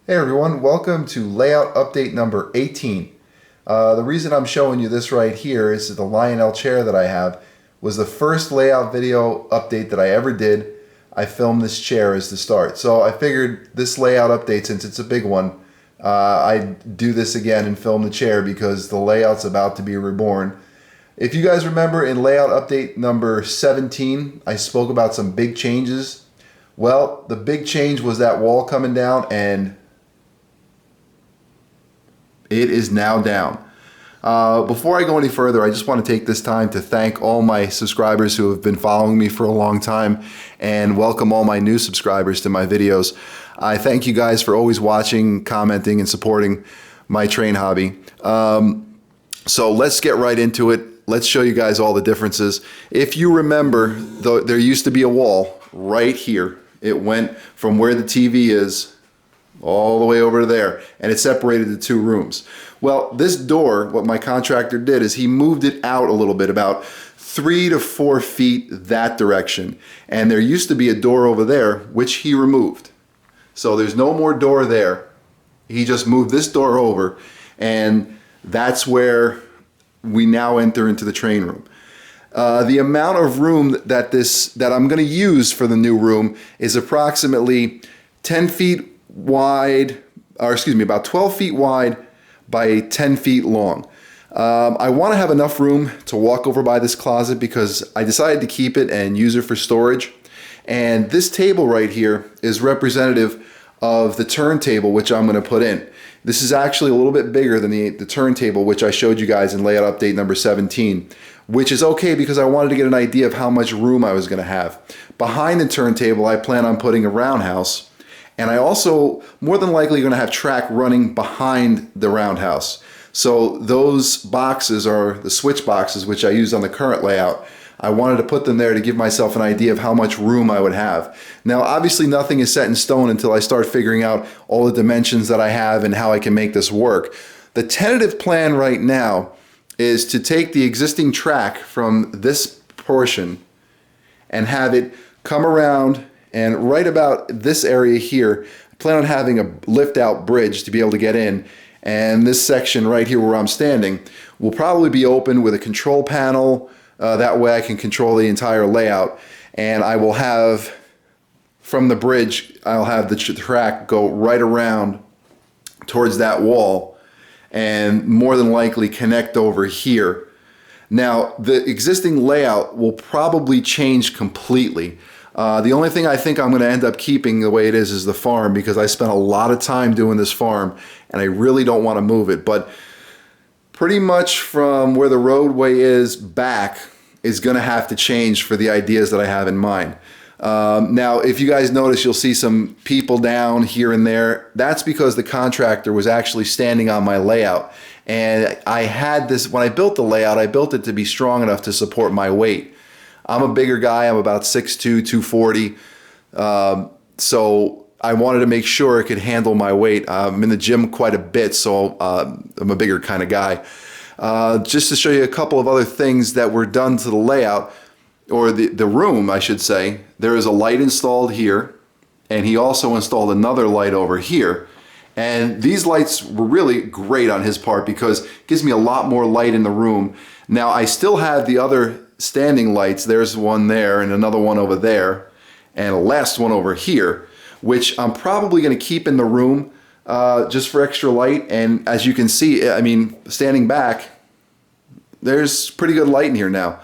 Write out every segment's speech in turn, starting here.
Hey everyone, welcome to layout update number 18. The reason I'm showing you this right here is that the Lionel chair that I have was the first layout video update that I ever did. I filmed this chair as the start. So I figured this layout update, since it's a big one, I'd do this again and film the chair because the layout's about to be reborn. If you guys remember in layout update number 17, I spoke about some big changes. Well, the big change was that wall coming down, and it is now down. Before I go any further, I just want to take this time to thank all my subscribers who have been following me for a long time and welcome all my new subscribers to my videos. I thank you guys for always watching, commenting, and supporting my train hobby. So let's get right into it. Let's show you guys all the differences. If you remember, there used to be a wall right here. It went from where the TV is all the way over to there, and it separated the two rooms. Well, this door, what my contractor did is he moved it out a little bit, about 3 to 4 feet that direction. And there used to be a door over there, which he removed. So there's no more door there. He just moved this door over, and that's where we now enter into the train room. The amount of room that I'm going to use for the new room is approximately 10 feet wide, or excuse me, about 12 feet wide by 10 feet long. I want to have enough room to walk over by this closet because I decided to keep it and use it for storage. And this table right here is representative of the turntable which I'm going to put in. This is actually a little bit bigger than the turntable which I showed you guys in layout update number 17, which is okay because I wanted to get an idea of how much room I was going to have. Behind the turntable, I plan on putting a roundhouse. And I also, more than likely, going to have track running behind the roundhouse. So those boxes are the switch boxes, which I use on the current layout. I wanted to put them there to give myself an idea of how much room I would have. Now, obviously, nothing is set in stone until I start figuring out all the dimensions that I have and how I can make this work. The tentative plan right now is to take the existing track from this portion and have it come around. And right about this area here, I plan on having a lift out bridge to be able to get in. And this section right here where I'm standing will probably be open with a control panel. That way I can control the entire layout. And I will have, from the bridge, I'll have the track go right around towards that wall and more than likely connect over here. Now, the existing layout will probably change completely. The only thing I think I'm going to end up keeping the way it is the farm, because I spent a lot of time doing this farm and I really don't want to move it. But pretty much from where the roadway is back is going to have to change for the ideas that I have in mind. Now, if you guys notice, you'll see some people down here and there. That's because the contractor was actually standing on my layout. And I had this, when I built the layout, I built it to be strong enough to support my weight. I'm a bigger guy. I'm about 6'2", 240. So I wanted to make sure it could handle my weight. I'm in the gym quite a bit, so I'm a bigger kind of guy. Just to show you a couple of other things that were done to the layout, or the room, I should say. There is a light installed here, and he also installed another light over here. And these lights were really great on his part because it gives me a lot more light in the room. Now, I still have the other standing lights. There's one there and another one over there and a last one over here, which I'm probably going to keep in the room just for extra light. And as you can see, I mean, standing back, there's pretty good light in here now.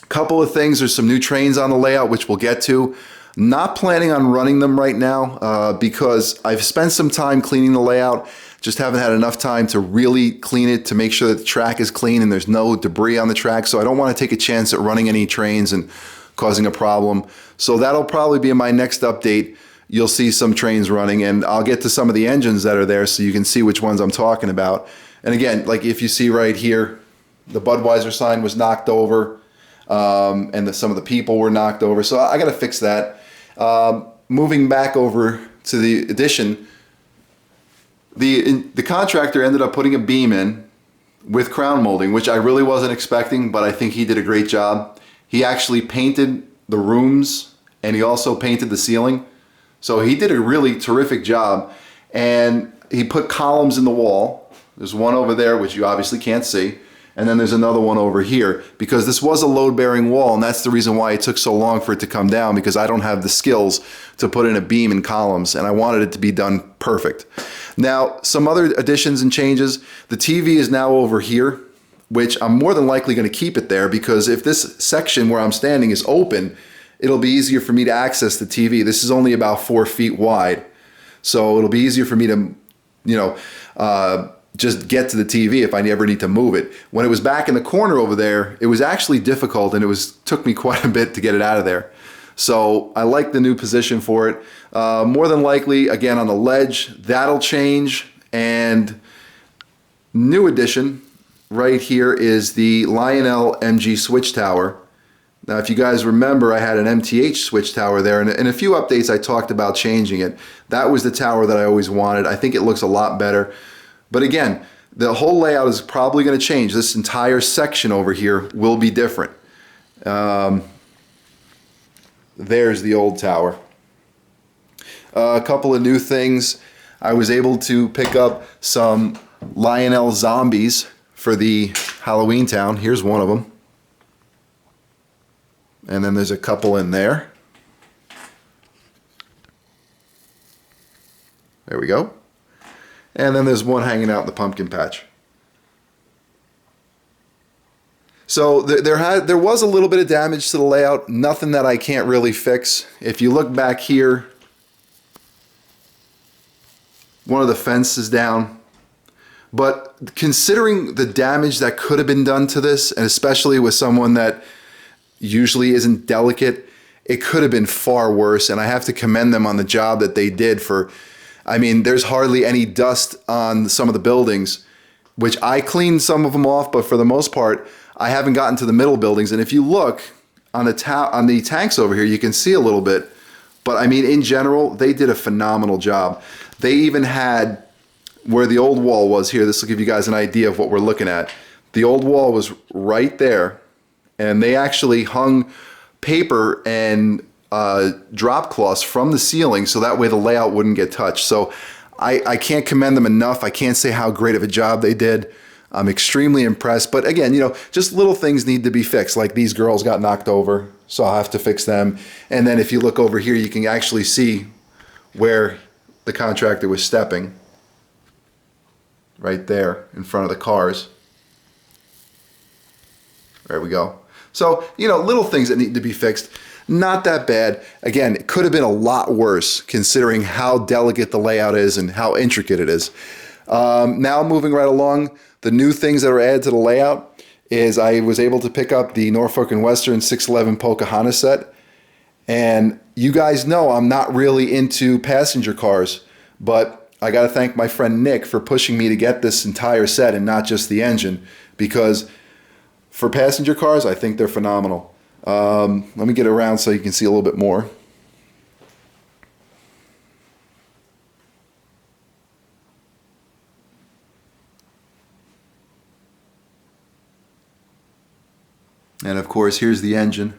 Couple of things, there's some new trains on the layout which we'll get to. Not planning on running them right now because I've spent some time cleaning the layout. Just haven't had enough time to really clean it to make sure that the track is clean and there's no debris on the track. So I don't want to take a chance at running any trains and causing a problem. So that'll probably be in my next update. You'll see some trains running, and I'll get to some of the engines that are there so you can see which ones I'm talking about. And again, like if you see right here, the Budweiser sign was knocked over and some of the people were knocked over. So I got to fix that. Moving back over to the addition, the contractor ended up putting a beam in with crown molding, which I really wasn't expecting, but I think he did a great job. He actually painted the rooms and he also painted the ceiling. So he did a really terrific job, and he put columns in the wall. There's one over there, which you obviously can't see, and then there's another one over here, because this was a load-bearing wall, and that's the reason why it took so long for it to come down, because I don't have the skills to put in a beam and columns, and I wanted it to be done perfect. Now, some other additions and changes. The TV is now over here, which I'm more than likely going to keep it there, because if this section where I'm standing is open, it'll be easier for me to access the TV. This is only about 4 feet wide, so it'll be easier for me to, just get to the TV if I ever need to move it. When it was back in the corner over there, it was actually difficult, and took me quite a bit to get it out of there. So I like the new position for it. More than likely, again, on the ledge, that'll change. And new addition right here is the Lionel MG switch tower. Now, if you guys remember, I had an MTH switch tower there, and in a few updates I talked about changing it. That was the tower that I always wanted. I think it looks a lot better. But again, the whole layout is probably going to change. This entire section over here will be different. There's the old tower. A couple of new things. I was able to pick up some Lionel zombies for the Halloween town. Here's one of them. And then there's a couple in there. There we go. And then there's one hanging out in the pumpkin patch. So there was a little bit of damage to the layout, nothing that I can't really fix. If you look back here, one of the fences down. But considering the damage that could have been done to this, and especially with someone that usually isn't delicate, it could have been far worse. And I have to commend them on the job that they did for, I mean, there's hardly any dust on some of the buildings, which I cleaned some of them off, but for the most part, I haven't gotten to the middle buildings. And if you look on the tanks over here, you can see a little bit. But I mean, in general, they did a phenomenal job. They even had, where the old wall was here, this will give you guys an idea of what we're looking at. The old wall was right there, and they actually hung paper and drop cloths from the ceiling so that way the layout wouldn't get touched. So I can't commend them enough. I can't say how great of a job they did. I'm extremely impressed. But again, just little things need to be fixed. Like these girls got knocked over, so I'll have to fix them. And then if you look over here, you can actually see where the contractor was stepping. Right there in front of the cars. There we go. So, little things that need to be fixed. Not that bad. Again, it could have been a lot worse considering how delicate the layout is and how intricate it is. Now moving right along, the new things that are added to the layout is I was able to pick up the Norfolk and Western 611 Pocahontas set. And you guys know I'm not really into passenger cars, but I got to thank my friend Nick for pushing me to get this entire set and not just the engine, because for passenger cars, I think they're phenomenal. Let me get around so you can see a little bit more. And of course, here's the engine.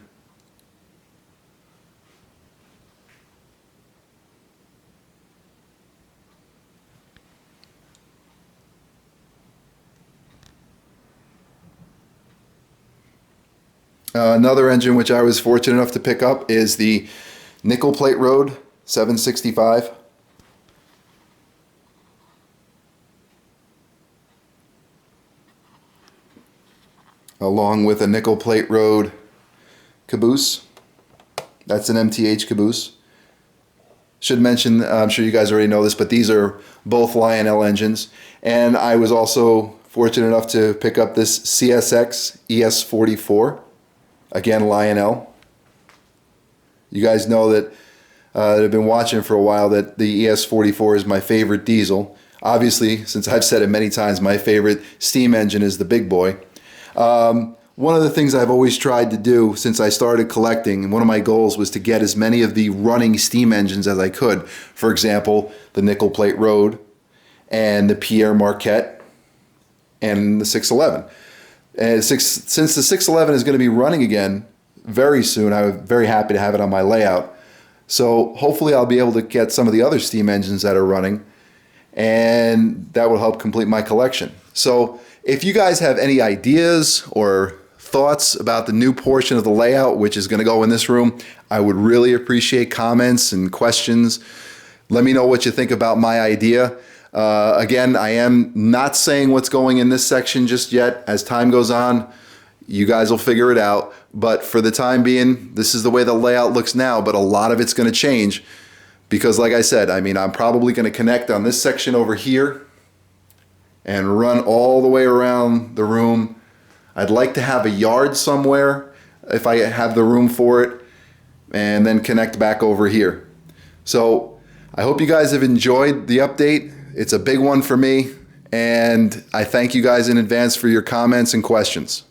Another engine which I was fortunate enough to pick up is the Nickel Plate Road 765. Along with a Nickel Plate Road caboose. That's an MTH caboose. Should mention, I'm sure you guys already know this, but these are both Lionel engines. And I was also fortunate enough to pick up this CSX ES44. Again, Lionel. You guys know that have been watching for a while that the ES44 is my favorite diesel. Obviously, since I've said it many times, my favorite steam engine is the big boy. One of the things I've always tried to do since I started collecting, and one of my goals was to get as many of the running steam engines as I could. For example, the Nickel Plate Road and the Pierre Marquette and the 611. And since the 611 is going to be running again very soon, I'm very happy to have it on my layout. So hopefully I'll be able to get some of the other steam engines that are running, and that will help complete my collection. So if you guys have any ideas or thoughts about the new portion of the layout, which is going to go in this room, I would really appreciate comments and questions. Let me know what you think about my idea. Again, I am not saying what's going in this section just yet. As time goes on, you guys will figure it out. But for the time being, this is the way the layout looks now, but a lot of it's going to change because, like I said, I mean, I'm probably going to connect on this section over here and run all the way around the room. I'd like to have a yard somewhere if I have the room for it, and then connect back over here. So I hope you guys have enjoyed the update. It's a big one for me, and I thank you guys in advance for your comments and questions.